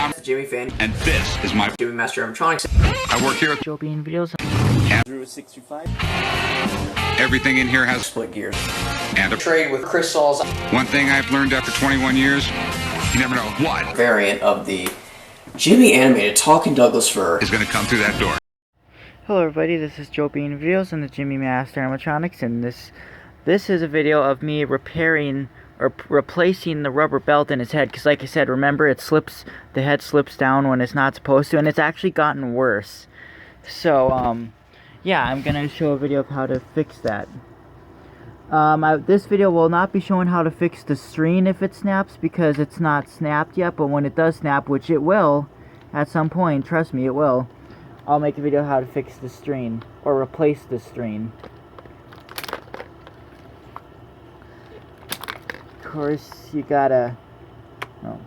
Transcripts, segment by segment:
I'm Jimmy fan, and this is my Jimmy Master Animatronics. I work here at Jobeanvideos. and 65. everything in here has Split gears. and a Trade with crystals. one thing I've learned after 21 years, you never know what Variant of the Jimmy animated Talking Douglas fur. is going to come through that door. Hello everybody, this is Jobeanvideos and the Gemmy Master Animatronics, and this is a video of me repairing or replacing the rubber belt in his head, because like I said, remember, the head slips down when it's not supposed to, and it's actually gotten worse. So yeah, I'm gonna show a video of how to fix that. This video will not be showing how to fix the string if it snaps, because it's not snapped yet, but when it does snap, which it will at some point, trust me, it will, I'll make a video how to fix the string or replace the string. Of course, you gotta, oh,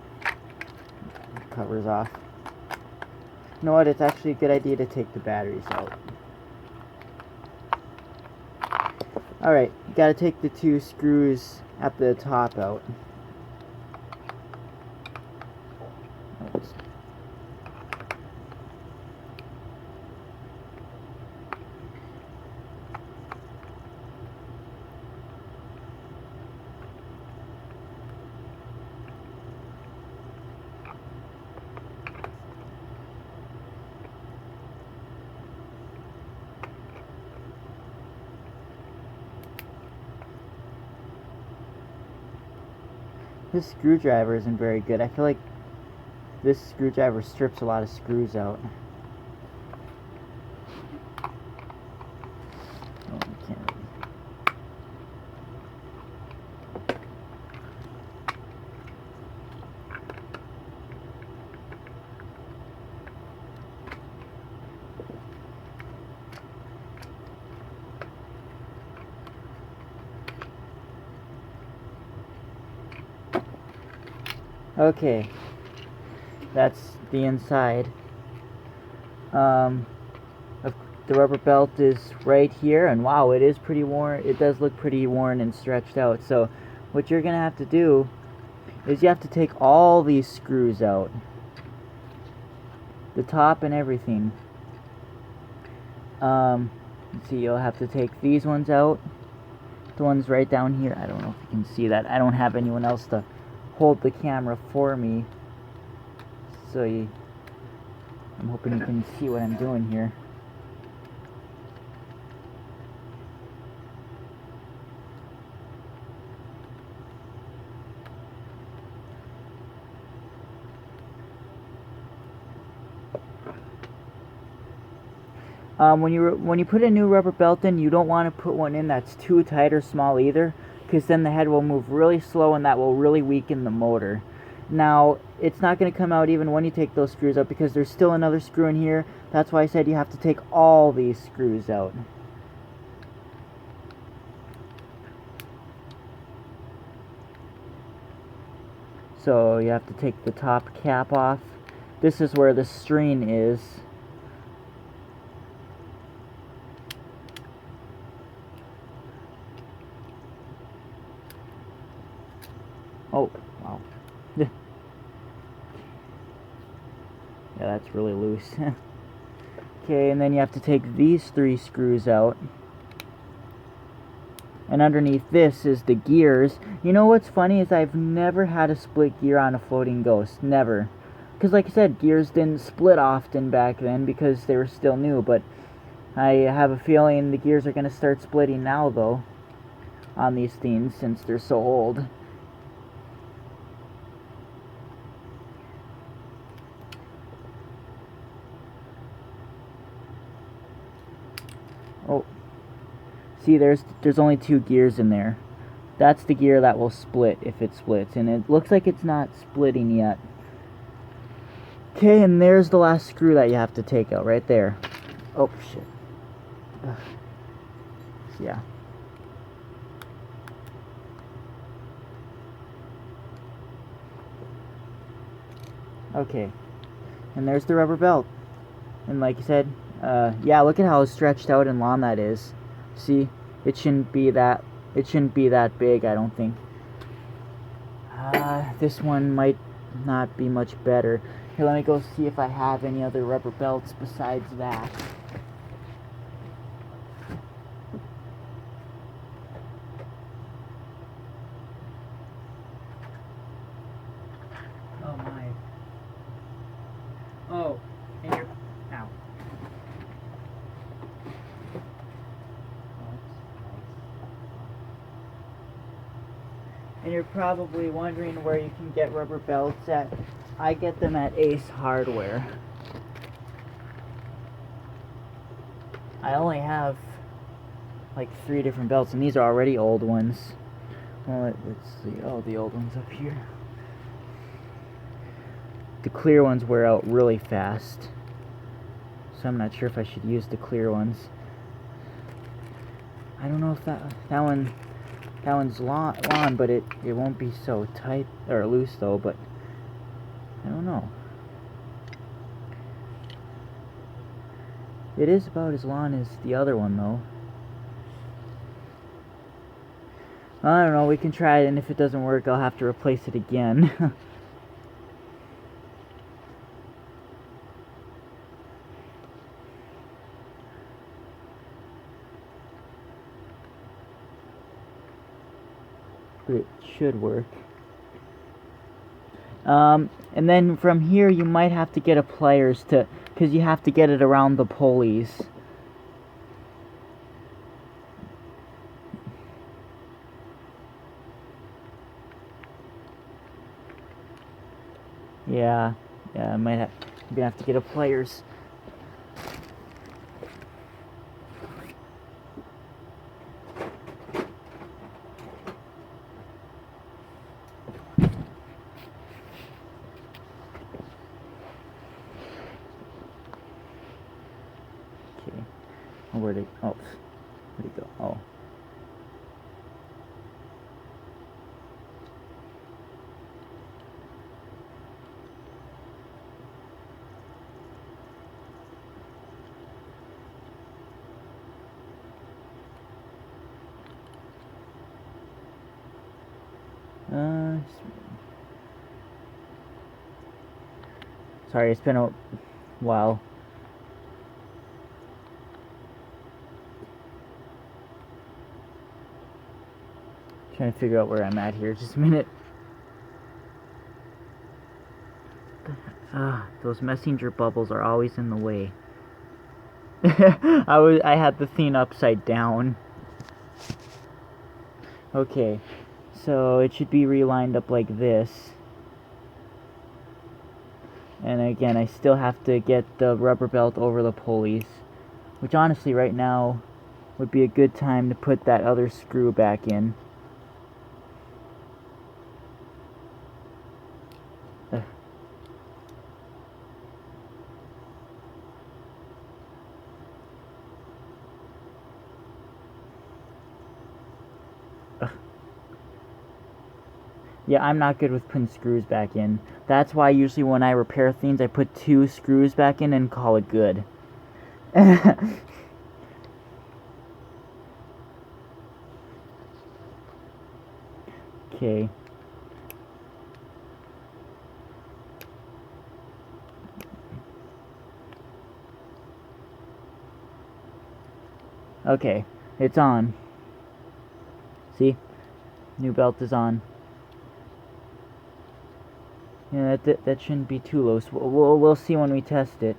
cover's off. You know what, it's actually a good idea to take the batteries out. Alright, you gotta take the two screws at the top out. Oops. This screwdriver isn't very good. I feel like this screwdriver strips a lot of screws out. Oh, I can't really. Okay, that's the inside. The rubber belt is right here, and wow, it is pretty worn. It does look pretty worn and stretched out. So what you're gonna have to do is you have to take all these screws out, the top and everything. Let's see, you'll have to take these ones out, the ones right down here. I don't know if you can see that. I don't have anyone else to hold the camera for me, so I'm hoping you can see what I'm doing here. When you put a new rubber belt in, you don't want to put one in that's too tight or small either, because then the head will move really slow and that will really weaken the motor. Now, it's not going to come out even when you take those screws out, because there's still another screw in here. That's why I said you have to take all these screws out. So you have to take the top cap off. This is where the string is. Oh, wow. Yeah, that's really loose. Okay, and then you have to take these three screws out. And underneath this is the gears. You know what's funny is I've never had a split gear on a floating ghost. Never. Because like I said, gears didn't split often back then because they were still new. But I have a feeling the gears are going to start splitting now, though, on these things, since they're so old. Oh, see, there's only two gears in there. That's the gear that will split if it splits, and it looks like it's not splitting yet. Okay, and there's the last screw that you have to take out right there. Oh, shit. Ugh. Yeah. Okay, and there's the rubber belt. And like I said, yeah, look at how stretched out and long that is. See, it shouldn't be that big, I don't think. This one might not be much better. Here, let me go see if I have any other rubber belts besides that. Oh my. Oh, and you're... Ow. And you're probably wondering where you can get rubber belts at. I get them at Ace Hardware. I only have like 3 different belts, and these are already old ones. Well, let's see. Oh, the old one's up here. The clear ones wear out really fast, so I'm not sure if I should use the clear ones. I don't know if that one's long, but it won't be so tight or loose though. But I don't know. It is about as long as the other one though. I don't know. We can try it, and if it doesn't work, I'll have to replace it again. But it should work. And then from here you might have to get a pliers because you have to get it around the pulleys. Yeah, I might have. I'm gonna have to get a pliers. Where'd it go? Oh. Sorry, it's been a while. Trying to figure out where I'm at here. Just a minute. Those messenger bubbles are always in the way. I had the thing upside down. Okay, so it should be relined up like this. And again, I still have to get the rubber belt over the pulleys, which honestly right now would be a good time to put that other screw back in. Yeah, I'm not good with putting screws back in. That's why usually when I repair things, I put 2 screws back in and call it good. Okay. Okay, it's on. See? New belt is on. Yeah, that shouldn't be too loose. We'll see when we test it.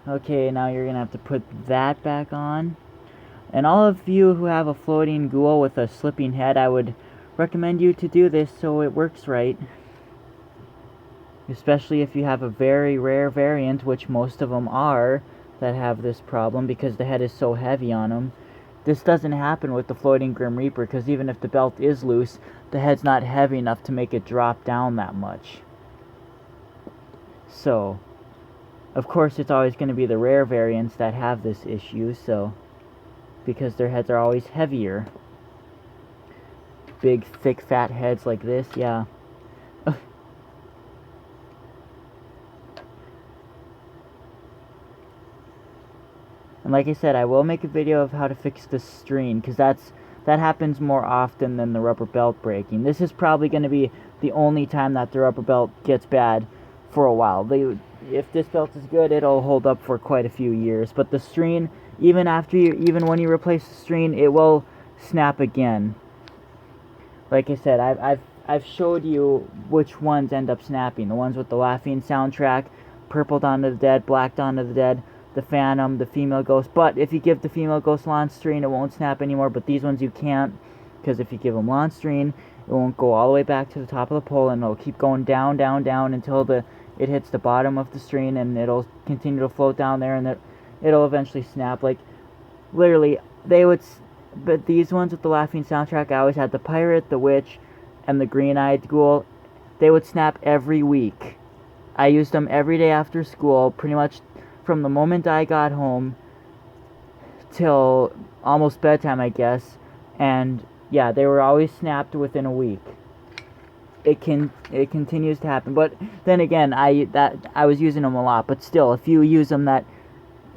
Okay, now you're gonna have to put that back on. And all of you who have a floating ghoul with a slipping head, I would recommend you to do this so it works right. Especially if you have a very rare variant, which most of them are, that have this problem because the head is so heavy on them. This doesn't happen with the floating Grim Reaper because even if the belt is loose, the head's not heavy enough to make it drop down that much. So, of course it's always going to be the rare variants that have this issue, so, because their heads are always heavier. Big, thick, fat heads like this, yeah. And like I said, I will make a video of how to fix the string, because that happens more often than the rubber belt breaking. This is probably going to be the only time that the rubber belt gets bad. for a while. If this belt is good, it'll hold up for quite a few years. But the string, even when you replace the string, it will snap again. Like I said, I've showed you which ones end up snapping. The ones with the laughing soundtrack, Purple Dawn of the Dead, Black Dawn of the Dead, the Phantom, the Female Ghost. But if you give the Female Ghost launch string, it won't snap anymore. But these ones you can't, because if you give them launch string, it won't go all the way back to the top of the pole, and it'll keep going down, down, down until it hits the bottom of the string, and it'll continue to float down there, and it'll eventually snap. Like, literally, but these ones with the laughing soundtrack, I always had the Pirate, the Witch, and the Green-Eyed Ghoul. They would snap every week. I used them every day after school, pretty much from the moment I got home till almost bedtime, I guess. And yeah, they were always snapped within a week. It continues to happen. But then again, I was using them a lot. But still, if you use them that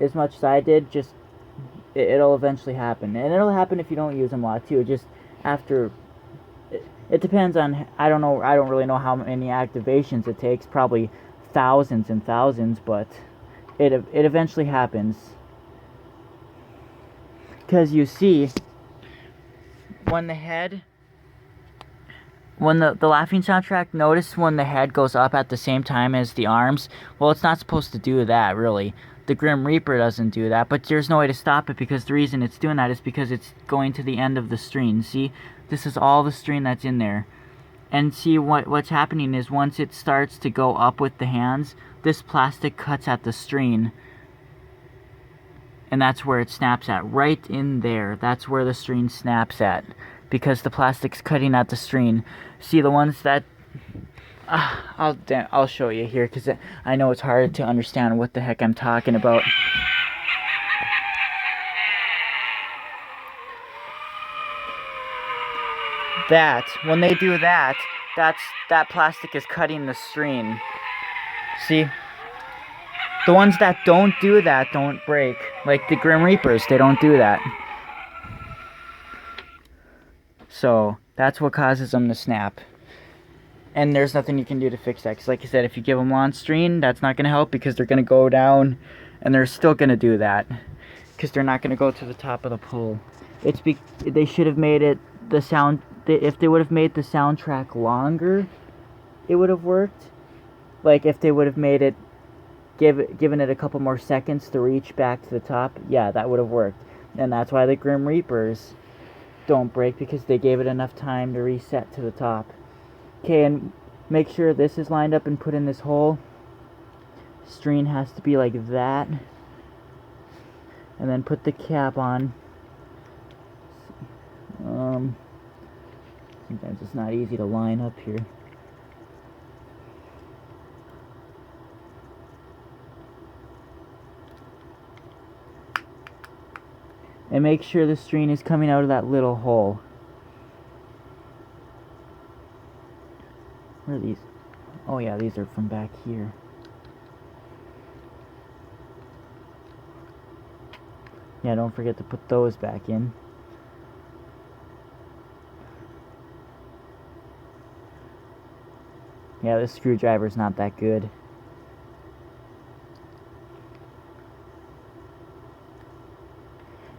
as much as I did, just it'll eventually happen. And it'll happen if you don't use them a lot too. Just after. It depends on, I don't know, I don't really know how many activations it takes, probably thousands and thousands, but it eventually happens. Because you see, when the laughing soundtrack, notice when the head goes up at the same time as the arms, well, it's not supposed to do that, really. The Grim Reaper doesn't do that, but there's no way to stop it, because the reason it's doing that is because it's going to the end of the string. See, this is all the string that's in there. And see, what's happening is once it starts to go up with the hands, this plastic cuts at the string. And that's where it snaps at, right in there. That's where the string snaps at, because the plastic's cutting at the string. See, the ones that... I'll show you here, because I know it's hard to understand what the heck I'm talking about. When they do that, that plastic is cutting the string. See? The ones that don't do that don't break. Like the Grim Reapers, they don't do that. So, that's what causes them to snap. And there's nothing you can do to fix that. Because like I said, if you give them launch string, that's not going to help, because they're going to go down. And they're still going to do that. Because they're not going to go to the top of the pole. They should have made it the sound... If they would have made the soundtrack longer, it would have worked. Like if they would have made it, given it a couple more seconds to reach back to the top, yeah, that would have worked. And that's why the Grim Reapers don't break, because they gave it enough time to reset to the top. Okay, and make sure this is lined up and put in this hole. String has to be like that. And then put the cap on. Sometimes it's not easy to line up here. And make sure the string is coming out of that little hole. Where are these? Oh yeah, these are from back here. Yeah, don't forget to put those back in. Yeah, this screwdriver's not that good.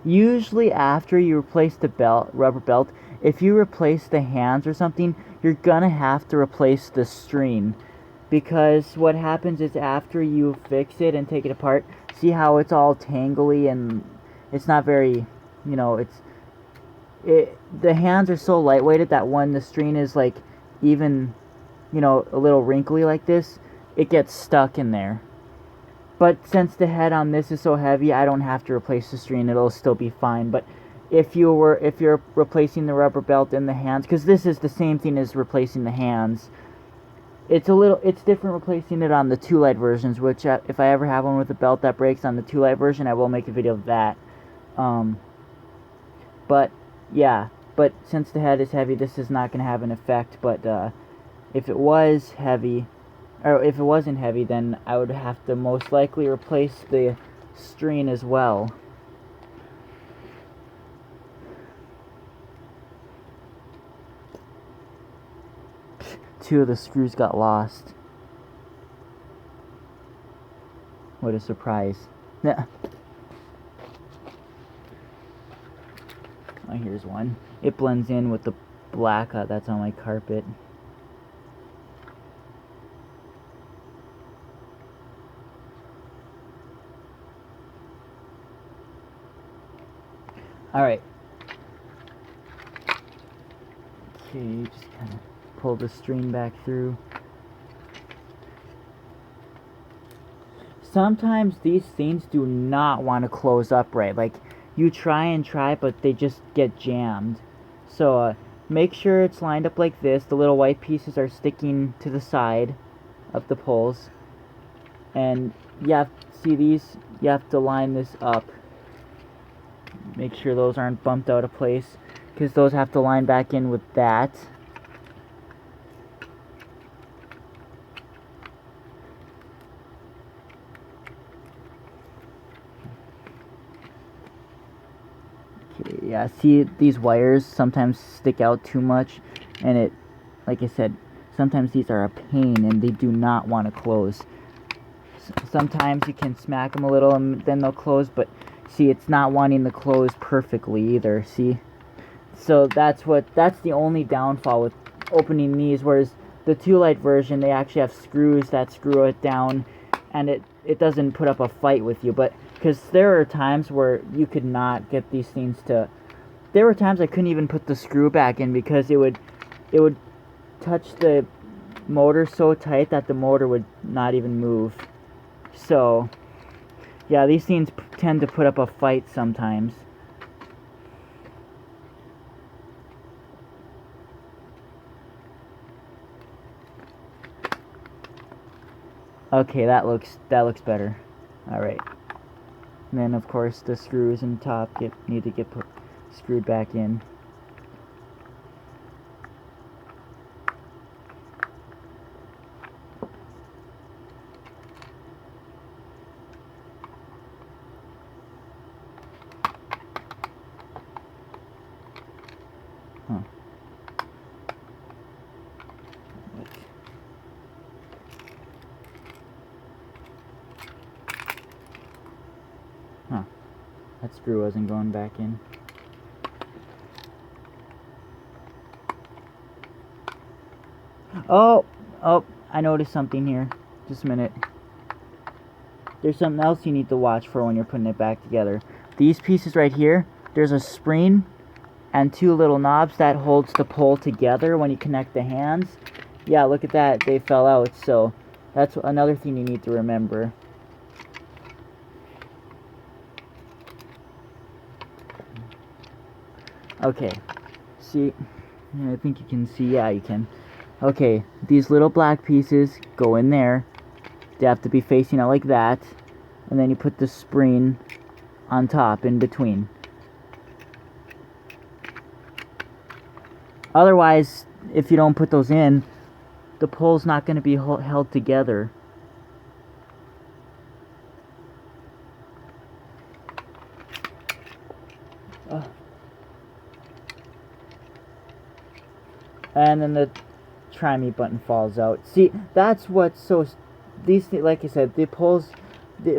Usually after you replace the rubber belt, if you replace the hands or something, you're gonna have to replace the string. Because what happens is after you fix it and take it apart, see how it's all tangly and it's not very, you know, the hands are so lightweighted that when the string is like even, you know, a little wrinkly like this, it gets stuck in there. But since the head on this is so heavy, I don't have to replace the string, it'll still be fine. But if you're replacing the rubber belt in the hands, because this is the same thing as replacing the hands, it's different replacing it on the 2-light versions, which if I ever have one with a belt that breaks on the 2-light version, I will make a video of that. But yeah, but since the head is heavy, this is not going to have an effect. But if it was heavy, or if it wasn't heavy, then I would have to most likely replace the string as well. Two of the screws got lost. What a surprise. Yeah. Oh, here's one. It blends in with the black that's on my carpet. Alright. Okay, just kind of pull the string back through. Sometimes these things do not want to close up right. Like, you try, but they just get jammed. So, make sure it's lined up like this. The little white pieces are sticking to the side of the poles. And you have, see these? You have to line this up. Make sure those aren't bumped out of place, because those have to line back in with that. Okay, yeah, see, these wires sometimes stick out too much, and it, like I said, sometimes these are a pain and they do not want to close. Sometimes you can smack them a little and then they'll close, but see, it's not wanting to close perfectly either, see? So that's the only downfall with opening these, whereas the 2-light version, they actually have screws that screw it down, and it doesn't put up a fight with you. But because there are times where you could not get these things to, there were times I couldn't even put the screw back in because it would touch the motor so tight that the motor would not even move. So yeah, these things tend to put up a fight sometimes. Okay, that looks better. All right. And then of course the screws in top need to get screwed back in. Huh. Huh. That screw wasn't going back in. Oh, I noticed something here. Just a minute. There's something else you need to watch for when you're putting it back together. These pieces right here, there's a spring and 2 little knobs that holds the pole together when you connect the hands. Yeah, look at that. They fell out. So that's another thing you need to remember. Okay. See? Yeah, I think you can see. Yeah, you can. Okay, these little black pieces go in there. They have to be facing out like that. And then you put the spring on top in between. Otherwise, if you don't put those in, the pole's not going to be held together. And then the try me button falls out. See, that's what's so, these, like I said, the poles,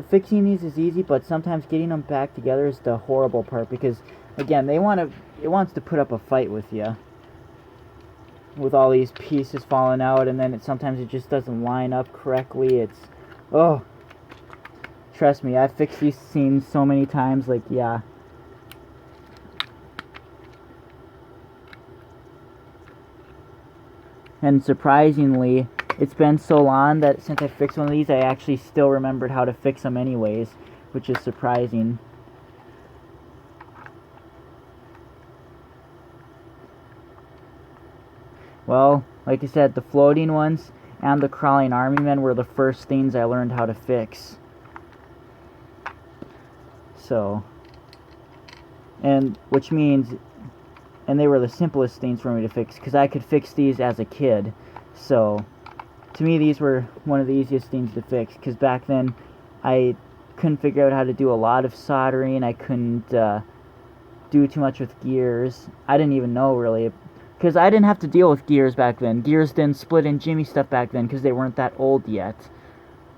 fixing these is easy, but sometimes getting them back together is the horrible part, because again, it wants to put up a fight with you with all these pieces falling out, and then sometimes it just doesn't line up correctly. It's, oh, trust me, I've fixed these scenes so many times, like, yeah. And surprisingly, it's been so long that since I fixed one of these, I actually still remembered how to fix them anyways, which is surprising. Well, like I said, the floating ones and the crawling army men were the first things I learned how to fix. So, and which means, and they were the simplest things for me to fix, because I could fix these as a kid. So, to me, these were one of the easiest things to fix, because back then, I couldn't figure out how to do a lot of soldering. I couldn't do too much with gears. I didn't even know, really, because I didn't have to deal with gears back then. Gears didn't split in Gemmy stuff back then, because they weren't that old yet.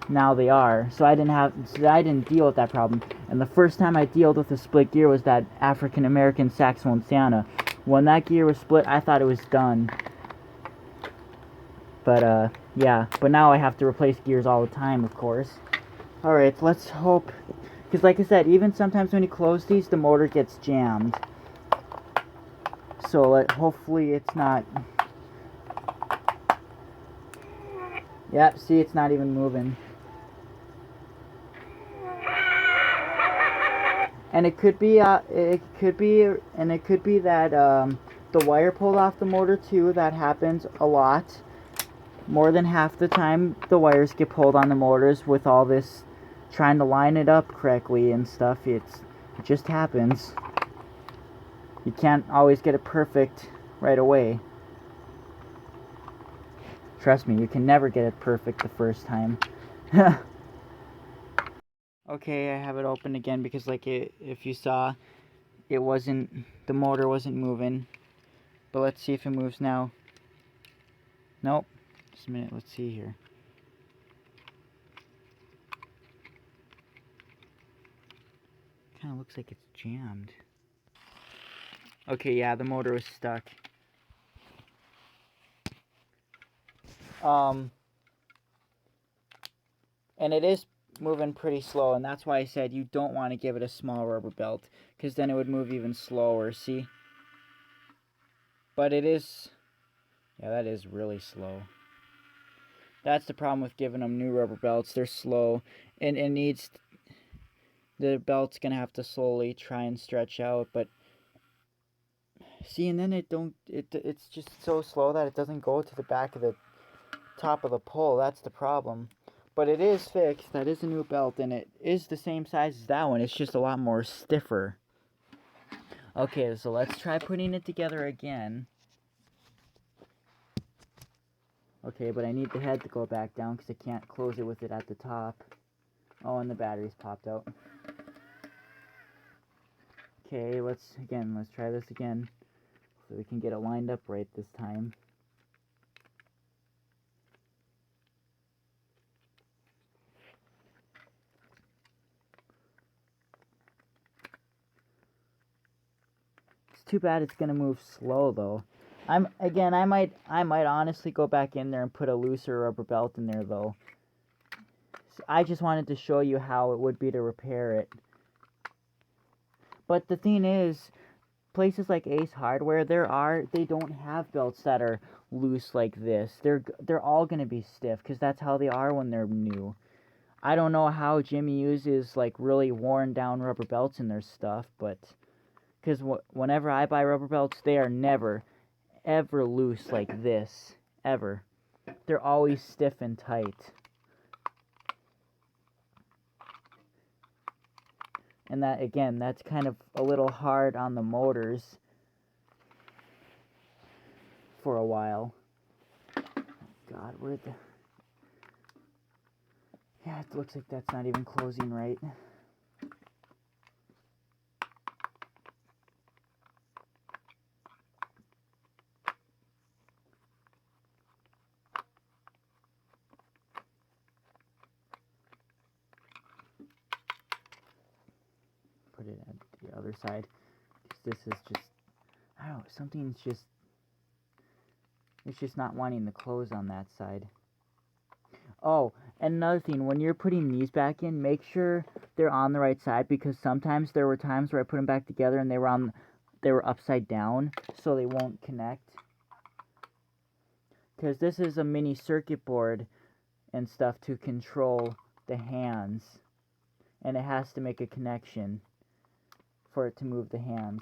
now they are. So I didn't deal with that problem. And the first time I dealt with a split gear was that African American saxophone Santa. When that gear was split, I thought it was done. But yeah. But now I have to replace gears all the time, of course. All right, let's hope. Because like I said, even sometimes when you close these, the motor gets jammed. So hopefully it's not. Yep, see, it's not even moving. And it could be that the wire pulled off the motor too. That happens a lot. More than half the time, the wires get pulled on the motors with all this trying to line it up correctly and stuff. It just happens. You can't always get it perfect right away. Trust me, you can never get it perfect the first time. Okay, I have it open again because if you saw, the motor wasn't moving. But let's see if it moves now. Nope. Just a minute, let's see here. Kinda looks like it's jammed. Okay, yeah, the motor was stuck. And it is moving pretty slow, and that's why I said you don't want to give it a small rubber belt, because then it would move even slower, see? But it is, yeah, that is really slow. That's the problem with giving them new rubber belts. They're slow, and the belt's gonna have to slowly try and stretch out, but see, and then it's just so slow that it doesn't go to the back of the top of the pole. That's the problem. But it is fixed. That is a new belt, and it is the same size as that one. It's just a lot more stiffer. Okay, so let's try putting it together again. Okay, but I need the head to go back down because I can't close it with it at the top. Oh, and the batteries popped out. Okay, let's try this again. So we can get it lined up right this time. It's too bad it's gonna move slow though. I might honestly go back in there and put a looser rubber belt in there though. I just wanted to show you how it would be to repair it. But the thing is, places like Ace Hardware, they don't have belts that are loose like this. They're all gonna be stiff because that's how they are when they're new. I don't know how Gemmy uses like really worn down rubber belts in their stuff, but because whenever I buy rubber belts, they are never ever loose like this, ever. They're always stiff and tight. And that, again, that's kind of a little hard on the motors for a while. God, where'd the... Yeah, it looks like that's not even closing right. Put it at the other side. This is just... I don't know, something's just... It's just not wanting to close on that side. Oh, and another thing, when you're putting these back in, make sure they're on the right side, because sometimes there were times where I put them back together and they were upside down, so they won't connect. Because this is a mini circuit board and stuff to control the hands, and it has to make a connection for it to move the hands,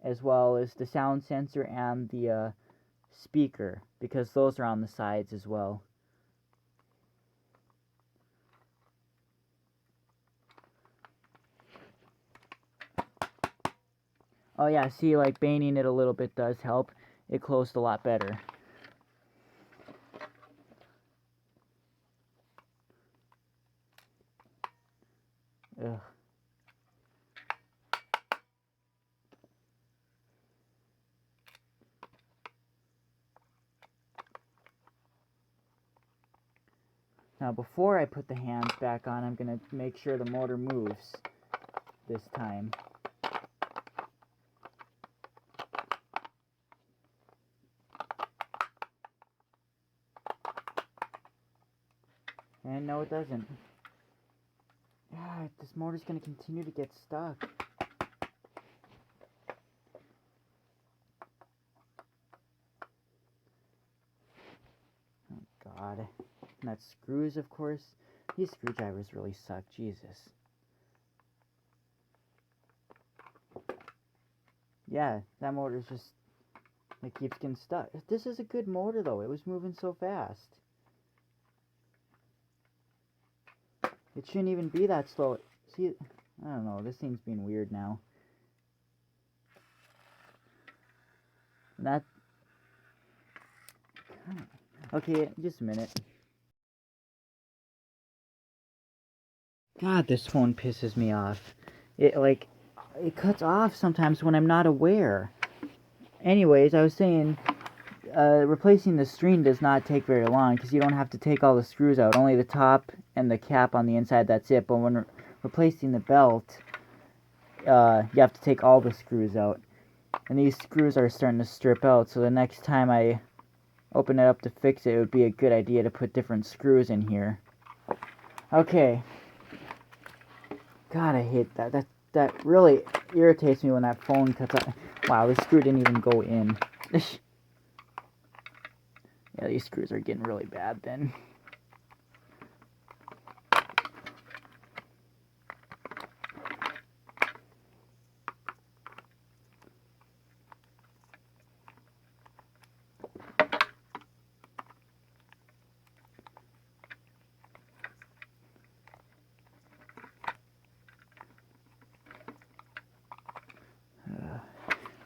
as well as the sound sensor and the speaker, because those are on the sides as well. Oh yeah, see, like banding it a little bit does help. It closed a lot better. Ugh. Now before I put the hands back on, I'm going to make sure the motor moves this time. And no, it doesn't. Yeah, this motor's going to continue to get stuck. Oh God. And that screws, of course. These screwdrivers really suck, Jesus. Yeah, that motor's just, it keeps getting stuck. This is a good motor though, it was moving so fast. It shouldn't even be that slow. See, I don't know, this thing's being weird now. And that... Okay, just a minute. God, this phone pisses me off. It cuts off sometimes when I'm not aware. Anyways, I was saying, replacing the screen does not take very long because you don't have to take all the screws out. Only the top and the cap on the inside, that's it. But when replacing the belt, you have to take all the screws out. And these screws are starting to strip out, so the next time I open it up to fix it, it would be a good idea to put different screws in here. Okay. God, I hate that. That really irritates me when that phone cuts out. Wow, this screw didn't even go in. Yeah, these screws are getting really bad then.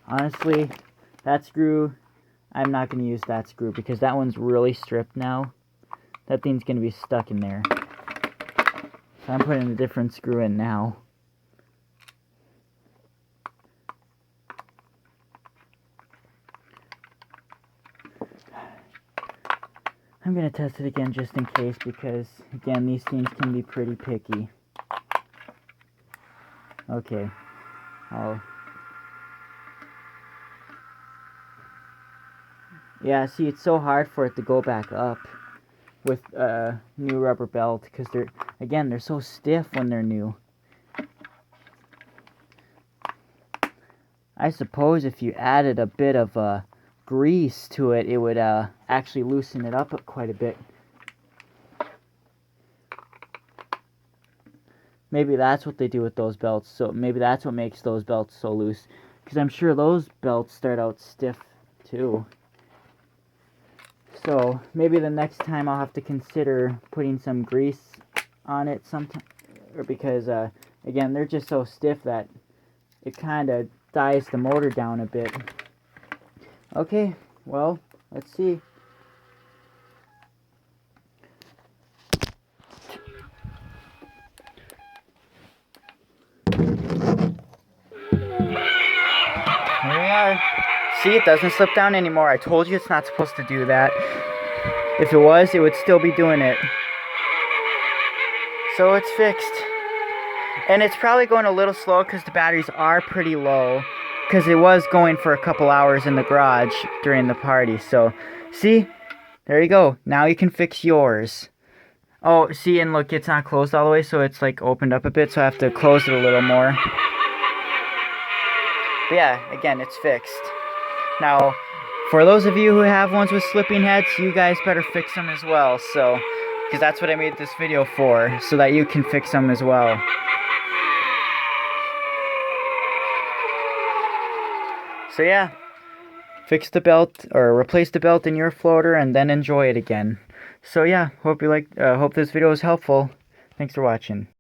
Honestly, that screw, I'm not going to use that screw because that one's really stripped now. That thing's going to be stuck in there. So I'm putting a different screw in now. I'm going to test it again just in case because, again, these things can be pretty picky. Okay. Yeah, see, it's so hard for it to go back up with a new rubber belt because they're so stiff when they're new. I suppose if you added a bit of grease to it, it would actually loosen it up quite a bit. Maybe that's what they do with those belts. So maybe that's what makes those belts so loose. Because I'm sure those belts start out stiff too. So maybe the next time I'll have to consider putting some grease on it sometime. Or because, again, they're just so stiff that it kind of dies the motor down a bit. Okay, well, let's see. Here we are. See, it doesn't slip down anymore. I told you it's not supposed to do that. If it was, it would still be doing it. So it's fixed. And it's probably going a little slow because the batteries are pretty low. Because it was going for a couple hours in the garage during the party. So, see? There you go. Now you can fix yours. Oh, see, and look, it's not closed all the way, so it's like opened up a bit, so I have to close it a little more. But yeah, again, it's fixed. Now, for those of you who have ones with slipping heads, you guys better fix them as well, so, because that's what I made this video for, so that you can fix them as well. So yeah, fix the belt, or replace the belt in your floater, and then enjoy it again. So yeah, hope this video was helpful. Thanks for watching.